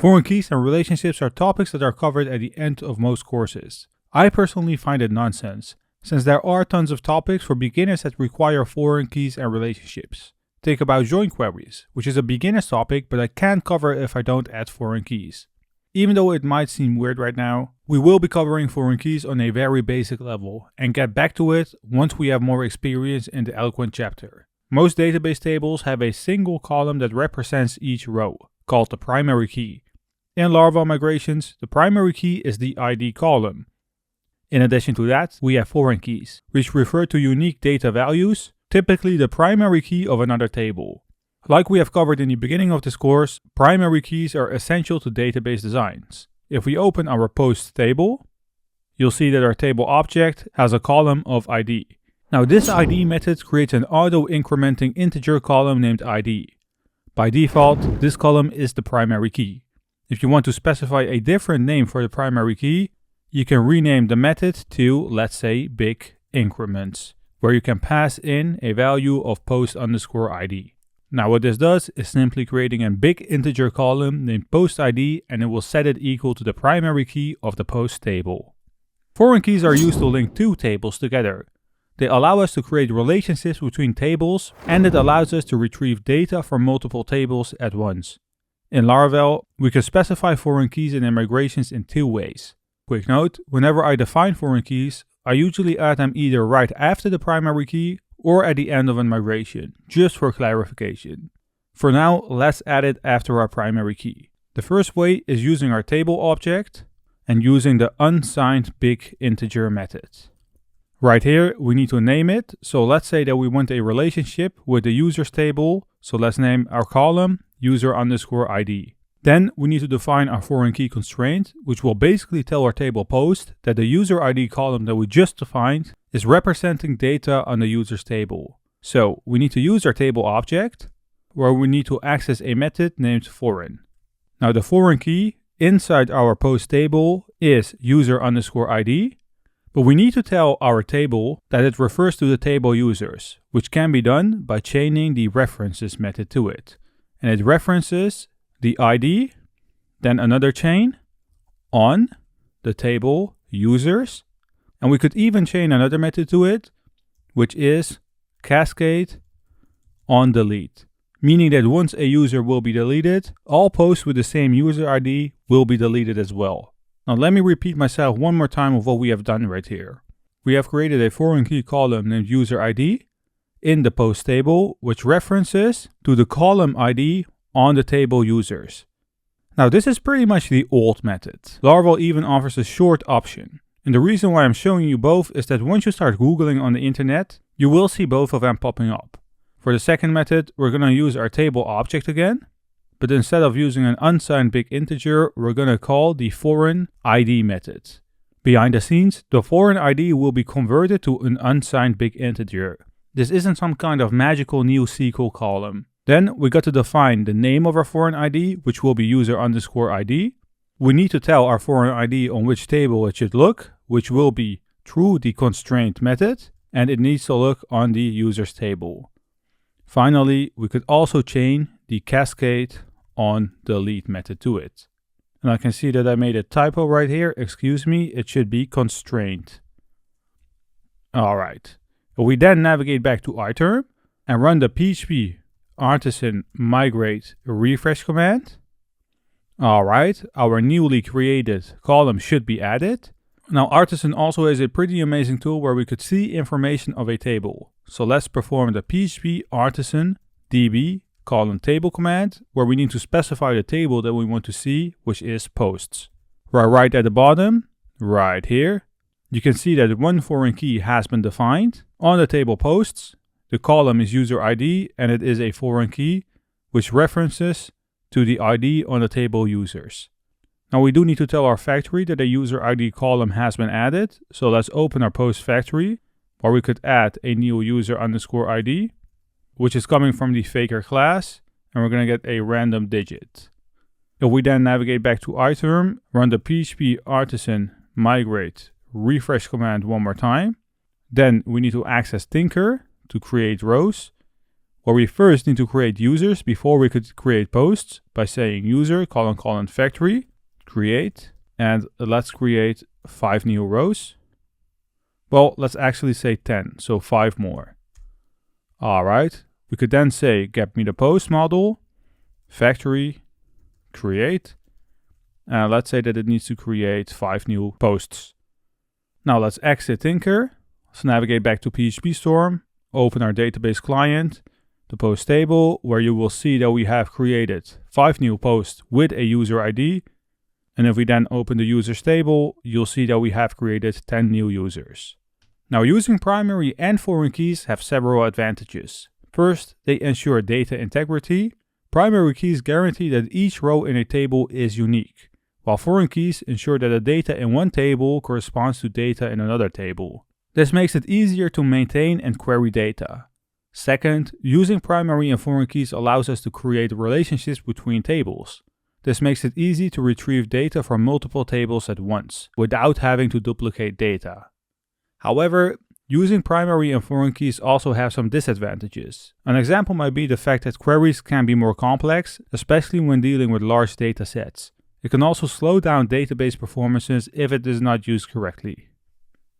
Foreign keys and relationships are topics that are covered at the end of most courses. I personally find it nonsense, since there are tons of topics for beginners that require foreign keys and relationships. Think about join queries, which is a beginner's topic but I can't cover if I don't add foreign keys. Even though it might seem weird right now, we will be covering foreign keys on a very basic level and get back to it once we have more experience in the Eloquent chapter. Most database tables have a single column that represents each row, called the primary key. In Laravel migrations, the primary key is the ID column. In addition to that, we have foreign keys, which refer to unique data values, typically the primary key of another table. Like we have covered in the beginning of this course, primary keys are essential to database designs. If we open our post table, you'll see that our table object has a column of ID. Now this ID method creates an auto-incrementing integer column named ID. By default, this column is the primary key. If you want to specify a different name for the primary key, you can rename the method to, let's say, big increments, where you can pass in a value of post_ID. Now what this does is simply creating a big integer column named post_ID, and it will set it equal to the primary key of the post table. Foreign keys are used to link two tables together. They allow us to create relationships between tables, and it allows us to retrieve data from multiple tables at once. In Laravel, we can specify foreign keys in migrations in two ways. Quick note, whenever I define foreign keys, I usually add them either right after the primary key or at the end of a migration, just for clarification. For now, let's add it after our primary key. The first way is using our table object and using the unsigned big integer method. Right here, we need to name it. So let's say that we want a relationship with the users table. So let's name our column user_ID. Then we need to define our foreign key constraint, which will basically tell our table post that the user ID column that we just defined is representing data on the users table. So we need to use our table object, where we need to access a method named foreign. Now the foreign key inside our post table is user_ID, but we need to tell our table that it refers to the table users, which can be done by chaining the references method to it. And it references the ID, then another chain on the table users. And we could even chain another method to it, which is cascade on delete. Meaning that once a user will be deleted, all posts with the same user ID will be deleted as well. Now let me repeat myself one more time of what we have done right here. We have created a foreign key column named user ID in the post table, which references to the column ID on the table users. Now this is pretty much the old method. Laravel even offers a short option. And the reason why I'm showing you both is that once you start Googling on the internet, you will see both of them popping up. For the second method, we're going to use our table object again. But instead of using an unsigned big integer, we're going to call the foreign ID method. Behind the scenes, the foreign ID will be converted to an unsigned big integer. This isn't some kind of magical new SQL column. Then we got to define the name of our foreign ID, which will be user_ID. We need to tell our foreign ID on which table it should look, which will be through the constraint method, and it needs to look on the users table. Finally, we could also chain the cascade on delete method to it. And I can see that I made a typo right here. Excuse me, it should be constraint. All right. We then navigate back to iterm and run the php artisan migrate refresh command. All right, our newly created column should be added. Now artisan also is a pretty amazing tool where we could see information of a table. So let's perform the php artisan db table command, where we need to specify the table that we want to see, which is posts. Right at the bottom, right here, you can see that one foreign key has been defined. On the table posts, the column is user ID and it is a foreign key which references to the ID on the table users. Now we do need to tell our factory that a user ID column has been added. So let's open our post factory, where we could add a new user_ID, which is coming from the faker class, and we're going to get a random digit. If we then navigate back to iterm, run the php artisan migrate refresh command one more time. Then we need to access Tinker to create rows. where we first need to create users before we could create posts by saying user : factory, create, and let's create 5 new rows. Well, let's actually say 10, so 5 more. Alright, we could then say get me the post model, factory, create, and let's say that it needs to create 5 new posts. Now let's exit Tinker, let's navigate back to PHP Storm, open our database client, the post table, where you will see that we have created 5 new posts with a user ID. And if we then open the users table, you'll see that we have created 10 new users. Now, using primary and foreign keys have several advantages. First, they ensure data integrity. Primary keys guarantee that each row in a table is unique, while foreign keys ensure that the data in one table corresponds to data in another table. This makes it easier to maintain and query data. Second, using primary and foreign keys allows us to create relationships between tables. This makes it easy to retrieve data from multiple tables at once, without having to duplicate data. However, using primary and foreign keys also have some disadvantages. An example might be the fact that queries can be more complex, especially when dealing with large data sets. It can also slow down database performances if it is not used correctly.